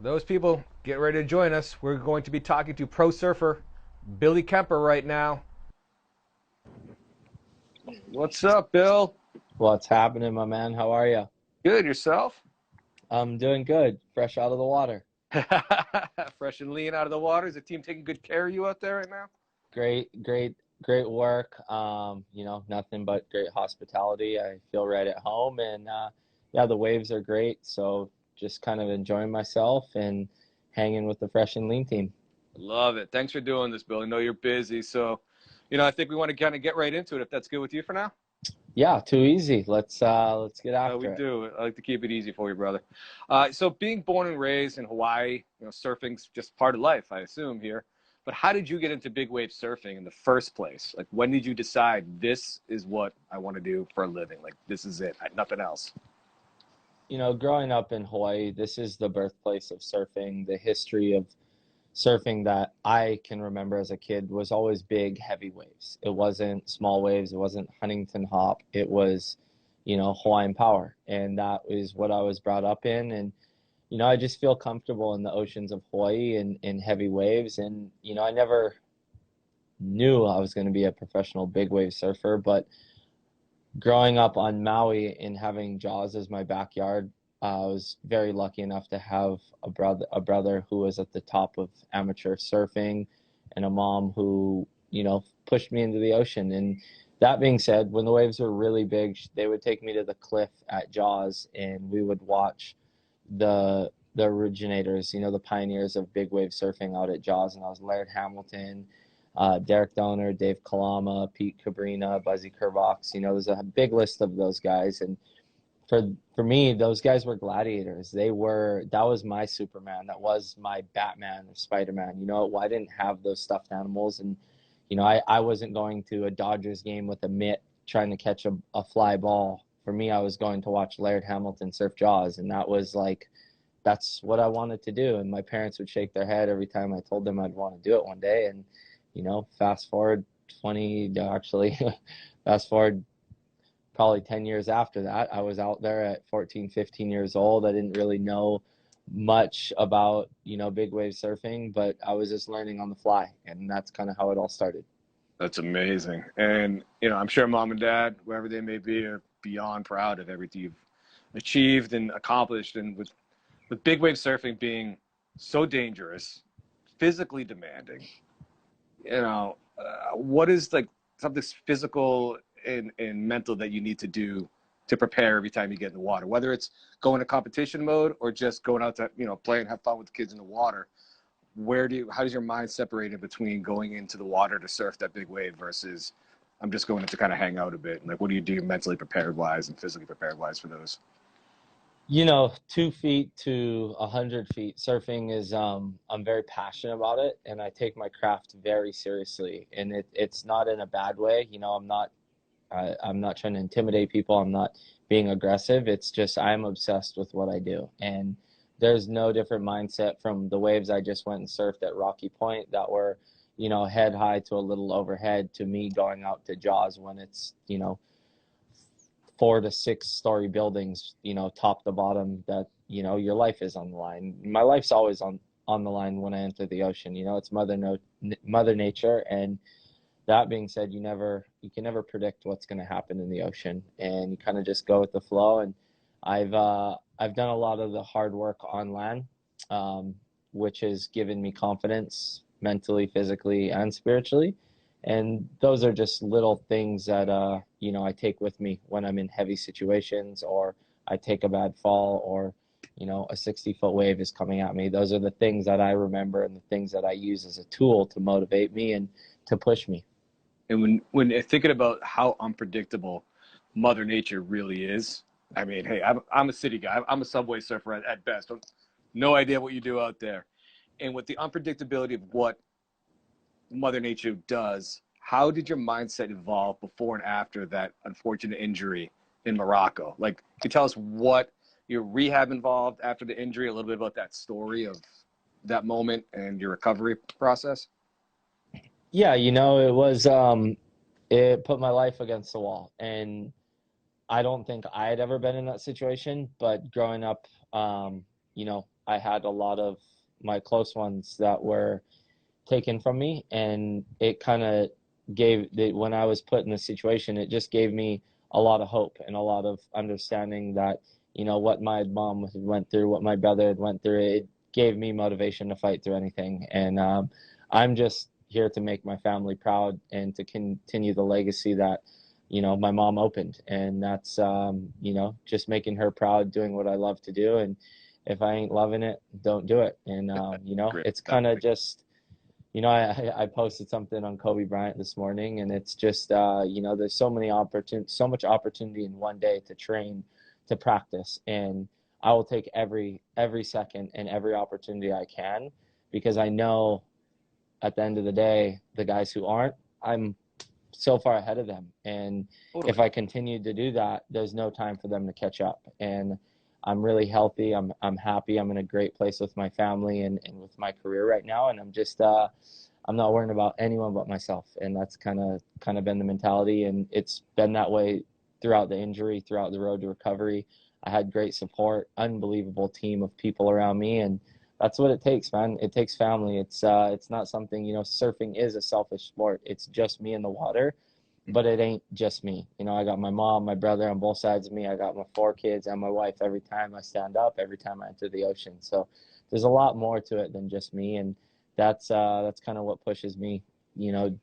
Those people, get ready to join us. We're going to be talking to pro surfer Billy Kemper right now. What's up, Bill? What's happening, my man? How are you? Good, yourself? I'm doing good. Fresh out of the water. Fresh and lean out of the water. Is the team taking good care of you out there right now? Great work. Nothing but great hospitality. I feel right at home, and yeah, the waves are great. So just kind of enjoying myself and hanging with the Fresh and Lean team. Love it. Thanks for doing this, Bill. I know you're busy, so I think we want to kind of get right into it. If that's good with you for now. Yeah, too easy. Let's get after We it. do. I like to keep it easy for you, brother. So being born and raised in Hawaii, surfing's just part of life, I assume here. But how did you get into big wave surfing in the first place? Like, when did you decide this is what I want to do for a living? Like, this is it, nothing else. Growing up in Hawaii, this is the birthplace of surfing. The history of surfing that I can remember as a kid was always big, heavy waves. It wasn't small waves. It wasn't Huntington Hop. It was, Hawaiian Power. And that is what I was brought up in. And, I just feel comfortable in the oceans of Hawaii and in heavy waves. And, I never knew I was going to be a professional big wave surfer, but growing up on Maui and having Jaws as my backyard, I was very lucky enough to have a brother who was at the top of amateur surfing, and a mom who pushed me into the ocean. And that being said, when the waves were really big, they would take me to the cliff at Jaws, and we would watch the originators, the pioneers of big wave surfing out at Jaws. And I was Laird Hamilton, Derek Donner, Dave Kalama, Pete Cabrina, Buzzy Kervox. There's a big list of those guys. And for me, those guys were gladiators. That was my Superman. That was my Batman or Spider-Man. I didn't have those stuffed animals. And, I wasn't going to a Dodgers game with a mitt trying to catch a fly ball. For me, I was going to watch Laird Hamilton surf Jaws. And that's what I wanted to do. And my parents would shake their head every time I told them I'd want to do it one day. And, fast forward probably 10 years after that, I was out there at 14, 15 years old. I didn't really know much about, big wave surfing, but I was just learning on the fly. And that's kind of how it all started. That's amazing. And, I'm sure mom and dad, wherever they may be, are beyond proud of everything you've achieved and accomplished. And with big wave surfing being so dangerous, physically demanding, what is like something physical and mental that you need to do to prepare every time you get in the water, whether it's going to competition mode or just going out to, play and have fun with the kids in the water? How does your mind separate in between going into the water to surf that big wave versus I'm just going to kind of hang out a bit? Like, what do you do mentally prepared wise and physically prepared wise for those? 2 feet to 100 feet surfing is, I'm very passionate about it, and I take my craft very seriously, and it's not in a bad way. I'm not trying to intimidate people. I'm not being aggressive. It's just, I'm obsessed with what I do. And there's no different mindset from the waves I just went and surfed at Rocky Point that were, head high to a little overhead, to me going out to Jaws when it's, 4 to 6 story buildings, top to bottom, that, your life is on the line. My life's always on the line when I enter the ocean. It's Mother Nature. And that being said, you can never predict what's going to happen in the ocean, and you kind of just go with the flow. And I've done a lot of the hard work on land, which has given me confidence mentally, physically, and spiritually. And those are just little things that, I take with me when I'm in heavy situations, or I take a bad fall, or, a 60-foot wave is coming at me. Those are the things that I remember and the things that I use as a tool to motivate me and to push me. And when thinking about how unpredictable Mother Nature really is, I mean, hey, I'm a city guy. I'm a subway surfer at best. No idea what you do out there. And with the unpredictability of what Mother Nature does, how did your mindset evolve before and after that unfortunate injury in Morocco? Like, can you tell us what your rehab involved after the injury, a little bit about that story of that moment and your recovery process? Yeah, it was, it put my life against the wall. And I don't think I had ever been in that situation, but growing up, I had a lot of my close ones that were taken from me, and it kind of when I was put in the situation, it just gave me a lot of hope and a lot of understanding that, you know, what my mom had went through, what my brother had went through, it gave me motivation to fight through anything. And I'm just here to make my family proud and to continue the legacy that, you know, my mom opened. And that's, you know, just making her proud, doing what I love to do. And if I ain't loving it, don't do it. And, you know, it's kind of just, you know, I posted something on Kobe Bryant this morning, and it's just, you know, there's so much opportunity in one day to train, to practice, and I will take every second and every opportunity I can, because I know at the end of the day, the guys who aren't, I'm so far ahead of them. And if I continue to do that, there's no time for them to catch up. And I'm really healthy. I'm happy. I'm in a great place with my family and with my career right now. And I'm just, I'm not worrying about anyone but myself. And that's kind of been the mentality. And it's been that way throughout the injury, throughout the road to recovery. I had great support, unbelievable team of people around me. And that's what it takes, man. It takes family. It's not something, you know, surfing is a selfish sport. It's just me in the water. But it ain't just me. You know, I got my mom, my brother on both sides of me. I got my 4 kids and my wife every time I stand up, every time I enter the ocean. So there's a lot more to it than just me. And that's kind of what pushes me, you know,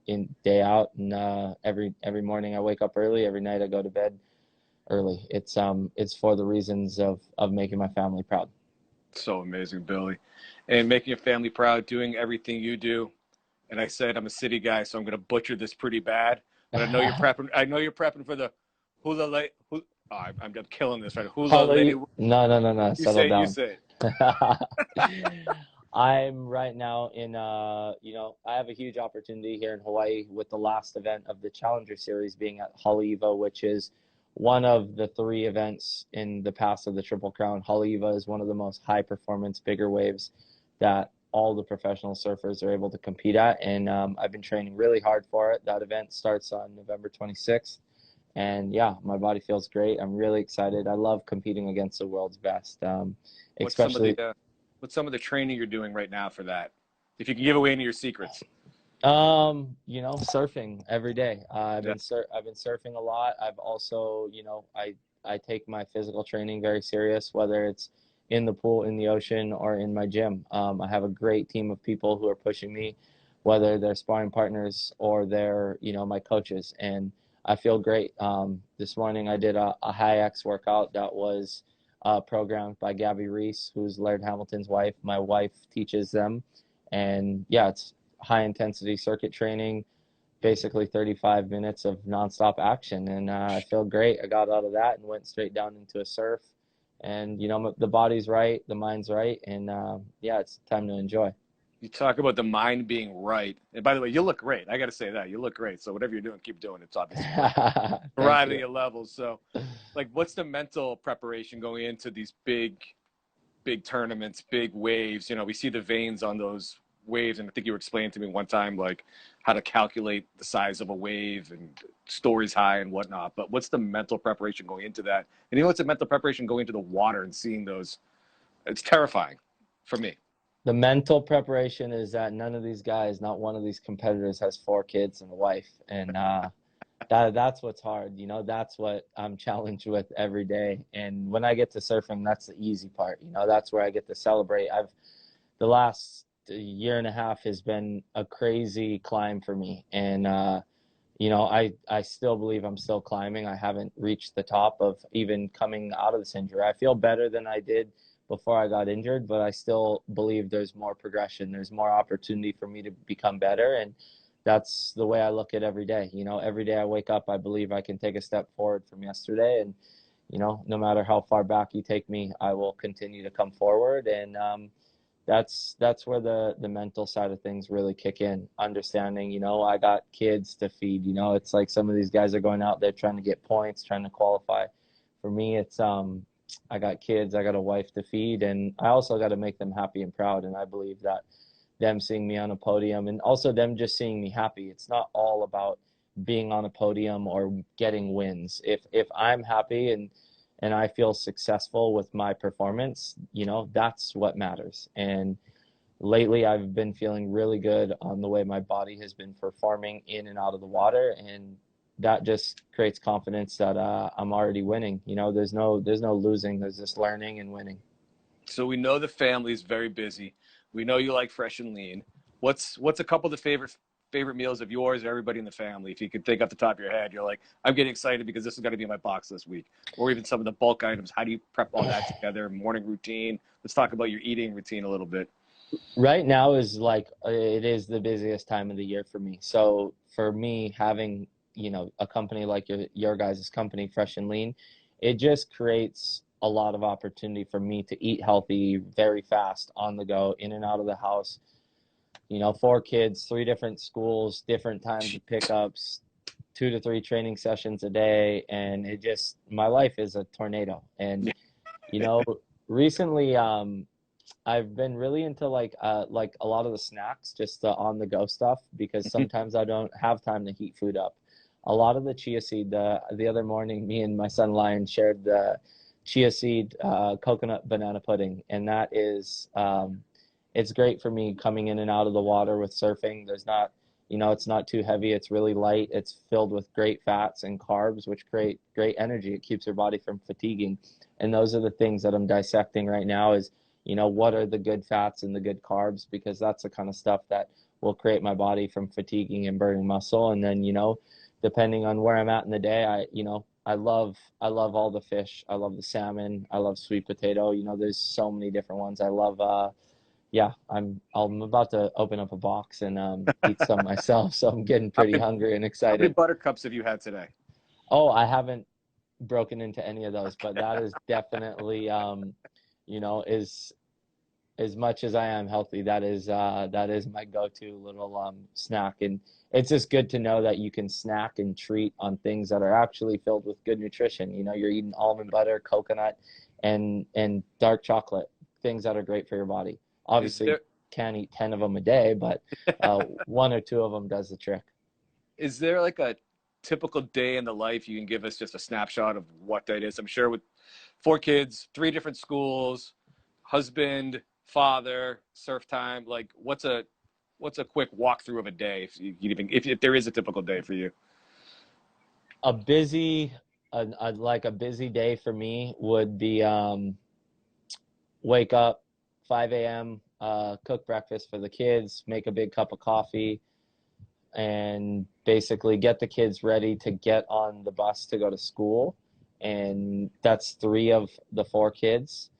in day out. And every morning I wake up early, every night I go to bed early. It's for the reasons of making my family proud. So amazing, Billy. And making your family proud, doing everything you do. And I said I'm a city guy, so I'm going to butcher this pretty bad. But I know you're prepping. I know you're prepping for the hula. I'm killing this right. Hula lady. No. You Settle say it. down. You say it. I'm right now in, you know, I have a huge opportunity here in Hawaii with the last event of the Challenger series being at Haleiwa, which is one of the 3 events in the pass of the Triple Crown. Haleiwa is one of the most high performance, bigger waves that all the professional surfers are able to compete at. And I've been training really hard for it. That event starts on November 26th. And yeah, my body feels great. I'm really excited. I love competing against the world's best. Especially, what's some of the training you're doing right now for that? If you can give away any of your secrets. you know, surfing every day. I've been surfing a lot. I've also, you know, I take my physical training very serious, whether it's in the pool, in the ocean, or in my gym. I have a great team of people who are pushing me, whether they're sparring partners or they're, you know, my coaches. And I feel great. This morning I did a high X workout that was programmed by Gabby, Reece, who's Laird Hamilton's wife. My wife teaches them. And yeah, it's high intensity circuit training, basically 35 minutes of nonstop action. And I feel great. I got out of that and went straight down into a surf. And, you know, the body's right, the mind's right. And yeah, it's time to enjoy. You talk about the mind being right. And by the way, you look great. I got to say that. You look great. So whatever you're doing, keep doing it. It's obviously arriving at your levels. So, like, what's the mental preparation going into these big tournaments, big waves? You know, we see the veins on those waves. And I think you were explaining to me one time, like, how to calculate the size of a wave and stories high and whatnot. But what's the mental preparation going into that? And you know, what's the mental preparation going into the water and seeing those? It's terrifying for me. The mental preparation is that none of these guys, not one of these competitors, has 4 kids and a wife. And that's what's hard. You know, that's what I'm challenged with every day. And when I get to surfing, that's the easy part. You know, that's where I get to celebrate. The last year and a half has been a crazy climb for me. And, you know, I still believe I'm still climbing. I haven't reached the top of even coming out of this injury. I feel better than I did before I got injured, but I still believe there's more progression. There's more opportunity for me to become better. And that's the way I look at every day. You know, every day I wake up, I believe I can take a step forward from yesterday. And, you know, no matter how far back you take me, I will continue to come forward. And that's where the mental side of things really kick in. Understanding, you know, I got kids to feed. You know, it's like some of these guys are going out there trying to get points, trying to qualify. For me, it's I got kids, I got a wife to feed, and I also got to make them happy and proud. And I believe that them seeing me on a podium and also them just seeing me happy, it's not all about being on a podium or getting wins. If I'm happy and and I feel successful with my performance, that's what matters. And lately I've been feeling really good on the way my body has been performing in and out of the water, and that just creates confidence that I'm already winning. There's no losing. There's just learning and winning. So we know the family's very busy. We know you like fresh and lean. What's a couple of the favorite meals of yours or everybody in the family? If you could think off the top of your head, you're like, I'm getting excited because this is going to be in my box this week. Or even some of the bulk items. How do you prep all that together? Morning routine. Let's talk about your eating routine a little bit. Right now is like, it is the busiest time of the year for me. So for me, having, a company like your guys' company, Fresh and Lean, it just creates a lot of opportunity for me to eat healthy very fast, on the go, in and out of the house. 4 kids, 3 different schools, different times of pickups, 2 to 3 training sessions a day. And my life is a tornado. And, recently, I've been really into like a lot of the snacks, just the on the go stuff, because sometimes I don't have time to heat food up. A lot of the chia seed, the other morning, me and my son Lion shared the chia seed coconut banana pudding, and that is it's great for me coming in and out of the water with surfing. There's not, it's not too heavy. It's really light. It's filled with great fats and carbs, which create great energy. It keeps your body from fatiguing. And those are the things that I'm dissecting right now is, what are the good fats and the good carbs, because that's the kind of stuff that will create my body from fatiguing and burning muscle. And then, depending on where I'm at in the day, I love all the fish. I love the salmon. I love sweet potato. There's so many different ones. I love, I'm about to open up a box and eat some myself. So I'm getting pretty hungry and How many excited. buttercups have you had today? Oh, I haven't broken into any of those, but that is definitely, is, as much as I am healthy, that is my go-to little snack. And it's just good to know that you can snack and treat on things that are actually filled with good nutrition. You're eating almond butter, coconut, and dark chocolate, things that are great for your body. Obviously, can't eat 10 of them a day, but 1 or 2 of them does the trick. Is there like a typical day in the life you can give us just a snapshot of what that is? I'm sure with 4 kids, 3 different schools, husband, father, surf time, like what's a quick walkthrough of a day, if there is a typical day for you? A busy day for me would be wake up 5 a.m., cook breakfast for the kids, make a big cup of coffee, and basically get the kids ready to get on the bus to go to school. And that's 3 of the 4 kids.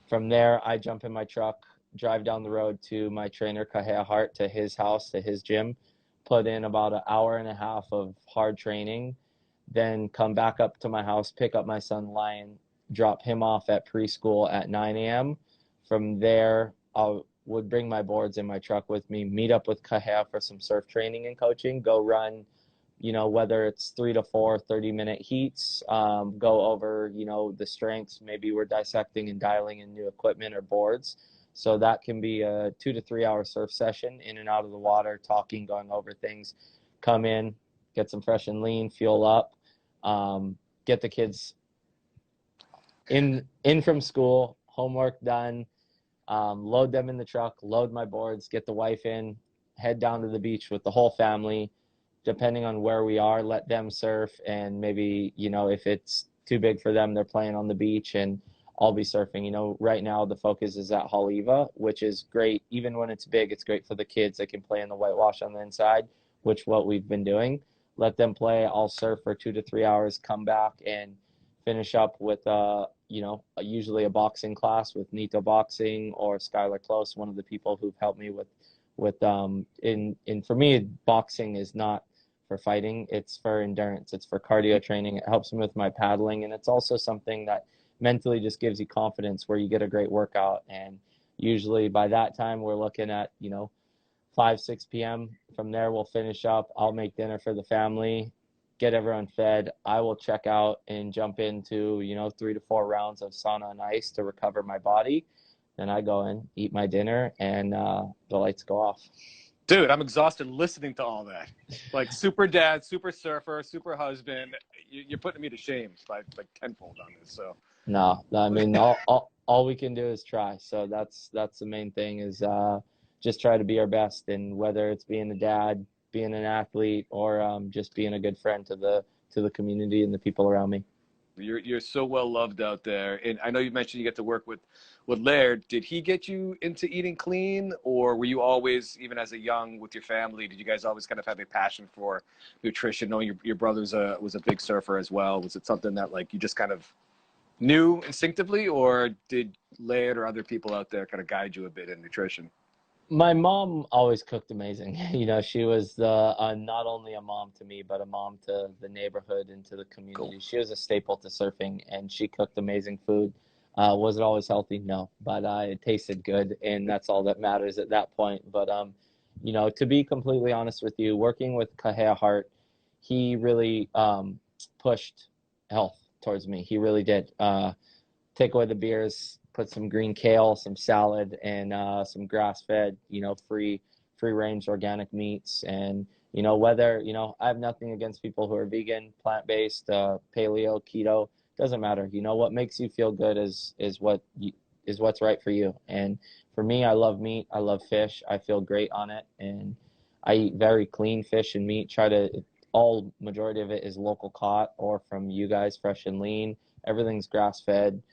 From there, I jump in my truck, drive down the road to my trainer, Kahea Hart, to his house, to his gym, put in about an hour and a half of hard training, then come back up to my house, pick up my son Lion, drop him off at preschool at 9 a.m. From there, I would bring my boards in my truck with me, meet up with Kahea for some surf training and coaching, go run, whether it's 3 to 4 30-minute heats, go over, the strengths. Maybe we're dissecting and dialing in new equipment or boards. So that can be a 2 to 3 hour surf session, in and out of the water, talking, going over things. Come in, get some fresh and lean, fuel up, get the kids in from school, homework done, load them in the truck, load my boards, get the wife in, head down to the beach with the whole family. Depending on where we are, let them surf, and maybe, if it's too big for them, they're playing on the beach and I'll be surfing. Right now the focus is at Haleiwa, which is great. Even when it's big, it's great for the kids. They can play in the whitewash on the inside, which what we've been doing. Let them play. I'll surf for 2 to 3 hours, come back and finish up with, usually a boxing class with Nito Boxing or Skylar Close, one of the people who've helped me for me, boxing is not for fighting, it's for endurance, it's for cardio training. It helps me with my paddling, and it's also something that mentally just gives you confidence, where you get a great workout. And usually by that time we're looking at 5-6 p.m. From there we'll finish up. I'll make dinner for the family, get everyone fed. I will check out and jump into 3 to 4 rounds of sauna and ice to recover my body. Then I go in, eat my dinner, and the lights go off. Dude, I'm exhausted listening to all that. Like super dad, super surfer, super husband. You're putting me to shame by like tenfold on this. So No, I mean, all we can do is try. So that's the main thing is just try to be our best. And whether it's being a dad, being an athlete, or just being a good friend to the community and the people around me. you're so well loved out there. And I know you mentioned you get to work with Laird. Did he get you into eating clean, or were you always, even as a young with your family, did you guys always kind of have a passion for nutrition? Knowing your brother was a big surfer as well. Was it something that like you just kind of knew instinctively, or did Laird or other people out there kind of guide you a bit in nutrition? My mom always cooked amazing. She was not only a mom to me, but a mom to the neighborhood and to the Cool. community. She was a staple to surfing, and she cooked amazing food. Was it always healthy? No, but it tasted good, and that's all that matters at that point. But to be completely honest with you, working with Kahea Hart, he really pushed health towards me. He really did. Take away the beers, put some green kale, some salad, and some grass-fed, free-range organic meats. And whether I have nothing against people who are vegan, plant-based, paleo, keto. Doesn't matter. What makes you feel good is what's right for you. And for me, I love meat. I love fish. I feel great on it, and I eat very clean fish and meat. Majority of it is local caught or from you guys, fresh and lean. Everything's grass-fed,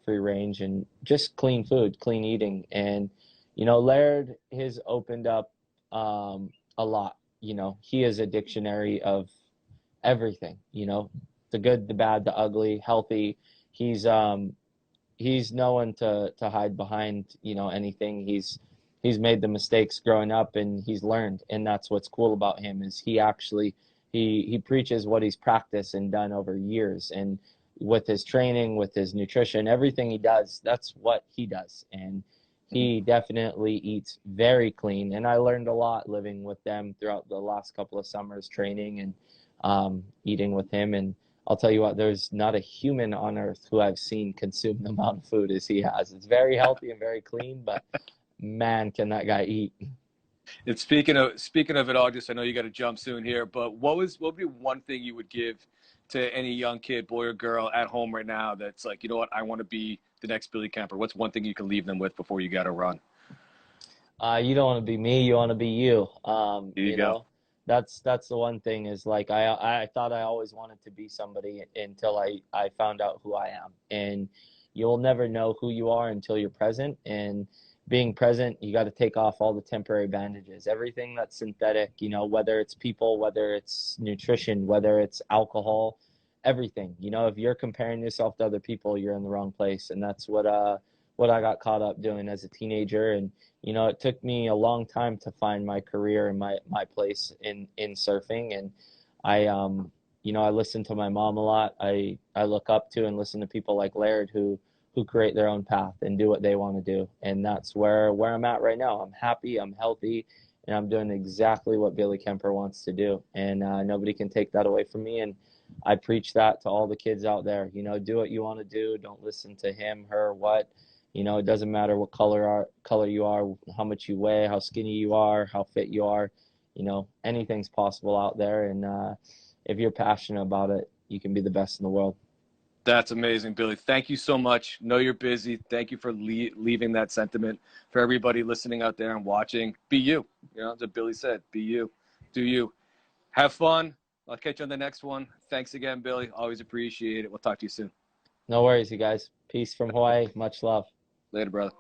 free range, and just clean food, clean eating. And Laird has opened up a lot. He is a dictionary of everything. The good, the bad, the ugly, healthy. He's no one to hide behind anything. He's made the mistakes growing up, and he's learned. And that's what's cool about him is he preaches what he's practiced and done over years. And with his training, with his nutrition, everything he does, that's what he does. And he definitely eats very clean. And I learned a lot living with them throughout the last couple of summers, training and eating with him. And I'll tell you what, there's not a human on earth who I've seen consume the amount of food as he has. It's very healthy and very clean, but man, can that guy eat. And speaking of it all, just I know you got to jump soon here, but what would be one thing you would give to any young kid, boy or girl, at home right now that's like, you know what, I want to be the next Billy Kemper? What's one thing you can leave them with before you got to run? You don't want to be me, you want to be you. Here you go. That's the one thing is like I thought I always wanted to be somebody until I found out who I am. And you'll never know who you are until you're present. And being present, you got to take off all the temporary bandages. Everything that's synthetic, whether it's people, whether it's nutrition, whether it's alcohol, everything. If you're comparing yourself to other people, you're in the wrong place. And that's what I got caught up doing as a teenager. And it took me a long time to find my career and my place in surfing. And I listen to my mom a lot. I look up to and listen to people like Laird who create their own path and do what they want to do. And that's where I'm at right now. I'm happy, I'm healthy, and I'm doing exactly what Billy Kemper wants to do. And nobody can take that away from me. And I preach that to all the kids out there. Do what you want to do. Don't listen to him, her, what. It doesn't matter what color you are, how much you weigh, how skinny you are, how fit you are. Anything's possible out there. And if you're passionate about it, you can be the best in the world. That's amazing, Billy. Thank you so much. Know you're busy. Thank you for leaving that sentiment for everybody listening out there and watching. Be you. As Billy said, be you. Do you. Have fun. I'll catch you on the next one. Thanks again, Billy. Always appreciate it. We'll talk to you soon. No worries, you guys. Peace from Hawaii. Much love. Later, brother.